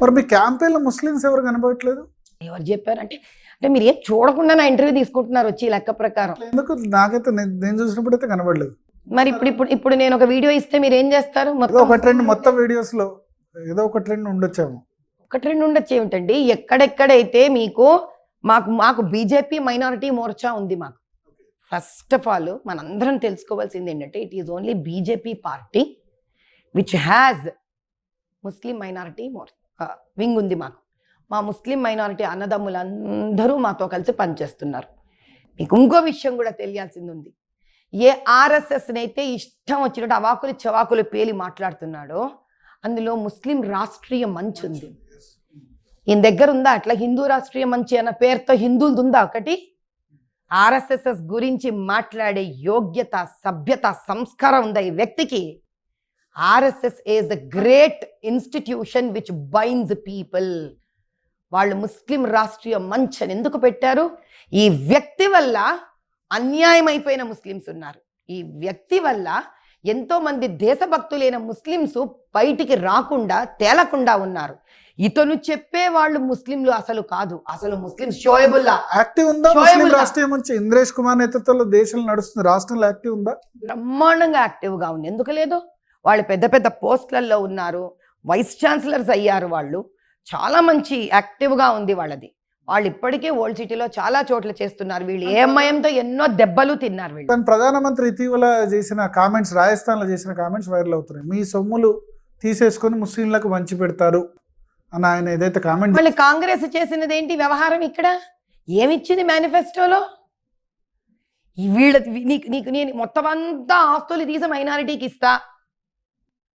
మరి మీ క్యాంపెయిన్ లో ముస్లిమ్స్ ఎవరు కనబడట్లేదు? ఎవరు చెప్పారంటే అంటే మీరు ఏం చూడకుండా నా ఇంటర్వ్యూ తీసుకుంటున్నారు వచ్చి లెక్క ప్రకారం. ఎందుకు? నాకైతే నేను చూసినప్పుడు అయితే కనబడలేదు. మరి ఇప్పుడు నేను ఒక వీడియో ఇస్తే మీరు ఏం చేస్తారు? ఒక ట్రెండ్ మొత్తం వీడియోస్ లో ఏదో ఒక ట్రెండ్ ఉండొచ్చాము. ఒక ట్రెండ్ ఉండొచ్చు ఏమిటండి? ఎక్కడెక్కడైతే మాకు బీజేపీ మైనారిటీ మోర్చా ఉంది. మాకు ఫస్ట్ ఆఫ్ ఆల్ మనందరం తెలుసుకోవాల్సింది ఏంటంటే it is only BJP party which has Muslim minority wing ఉంది. మా ముస్లిం మైనారిటీ అన్నదమ్ములందరూ మాతో కలిసి పనిచేస్తున్నారు. మీకు ఇంకో విషయం కూడా తెలియాల్సింది ఉంది. ఏ ఆర్ఎస్ఎస్నైతే ఇష్టం వచ్చినట్టు అవాకులు చవాకులు పేలి మాట్లాడుతున్నాడో అందులో ముస్లిం రాష్ట్రీయ మంచ్ ఉంది. ఈయన దగ్గర ఉందా అట్లా హిందూ రాష్ట్రీయ మంచి అన్న పేరుతో హిందువులది ఉందా ఒకటి? ఆర్ఎస్ఎస్ గురించి మాట్లాడే యోగ్యత, సభ్యత, సంస్కారం ఉందా ఈ వ్యక్తికి? RSS is the great institution which binds people. వాళ్ళు ముస్లిం రాష్ట్రీయ మంచ్ అని ఎందుకు పెట్టారు? ఈ వ్యక్తి వల్ల అన్యాయం అయిపోయిన ముస్లిమ్స్ ఉన్నారు. ఈ వ్యక్తి వల్ల ఎంతో మంది దేశభక్తులైన ముస్లిమ్స్ బయటికి రాకుండా తేలకుండా ఉన్నారు. ఇతను చెప్పే వాళ్ళు ముస్లింలు అసలు కాదు. అసలు ముస్లిం షోయబుల్లా యాక్టివ్ ఉందా? ముస్లిం రాష్ట్రీయ మంచి ఇంద్రేష్ కుమార్ నేతృత్వంలో దేశంలో నడుస్తుంది. రాష్ట్రంలో యాక్టివ్ ఉందా? బ్రహ్మాండంగా యాక్టివ్ గా ఉంది. ఎందుకు లేదు? వాళ్ళు పెద్ద పెద్ద పోస్టులలో ఉన్నారు, వైస్ ఛాన్సలర్స్ అయ్యారు. వాళ్ళు చాలా మంచి యాక్టివ్గా ఉంది వాళ్ళది. వాళ్ళు ఇప్పటికే ఓల్డ్ సిటీలో చాలా చోట్ల చేస్తున్నారు. వీళ్ళు ఏఎంఐఎంతో ఎన్నో దెబ్బలు తిన్నారు వీళ్ళు. ప్రధానమంత్రి ఇటీవల చేసిన కామెంట్స్, రాజస్థాన్లో చేసిన కామెంట్స్ వైరల్ అవుతున్నాయి. మీ సొమ్ములు తీసేసుకొని ముస్లింలకు మంచి పెడతారు అని ఆయన ఏదైతే కామెంట్. మళ్ళీ కాంగ్రెస్ చేసినది ఏంటి వ్యవహారం? ఇక్కడ ఏమిచ్చింది మేనిఫెస్టోలో? నీకు నేను మొత్తం అంతా ఆస్తులు తీసి మైనారిటీకి ఇస్తా.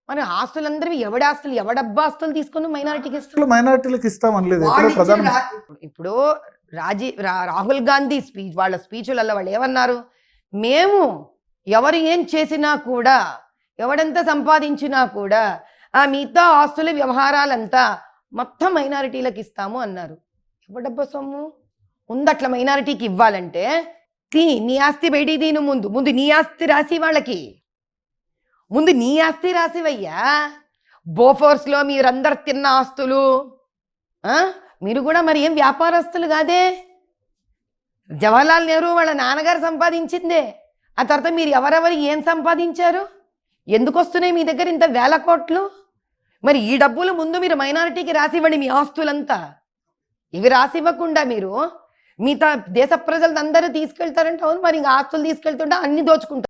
మరి ఆస్తులందరివి ఎవడి ఆస్తులు, ఎవడబ్బా ఆస్తులు తీసుకుని మైనారిటీకి ఇస్తారు? మైనారిటీలకు ఇస్తామనలేదు. ఇప్పుడు రాహుల్ గాంధీ వాళ్ళ స్పీచ్లలో వాళ్ళు ఏమన్నారు? మేము ఎవరు ఏం చేసినా కూడా, ఎవడెంత సంపాదించినా కూడా ఆ మిగతా ఆస్తుల వ్యవహారాలంతా మొత్తం మైనారిటీలకు ఇస్తాము అన్నారు. ఎవడబ్బా సొమ్ము ఉంది అట్లా మైనారిటీకి ఇవ్వాలంటే? నీ ఆస్తి బయటికి తీను. ముందు నీ ఆస్తి రాసి వాళ్ళకి, ముందు నీ ఆస్తి రాసివయ్యా. బోఫోర్స్లో మీరందరు తిన్న ఆస్తులు, మీరు కూడా మరి ఏం వ్యాపారస్తులు కాదే. జవహర్లాల్ నెహ్రూ వాళ్ళ నాన్నగారు సంపాదించిందే. ఆ తర్వాత మీరు ఎవరెవరు ఏం సంపాదించారు? ఎందుకు వస్తున్నాయి మీ దగ్గర ఇంత వేల కోట్లు? మరి ఈ డబ్బులు ముందు మీరు మైనారిటీకి రాసివ్వండి. మీ ఆస్తులంతా ఇవి రాసివ్వకుండా మీరు మిగతా దేశ ప్రజలందరూ తీసుకెళ్తారంటే అవును, మరి ఇంకా ఆస్తులు తీసుకెళ్తుంటే అన్ని దోచుకుంటారు.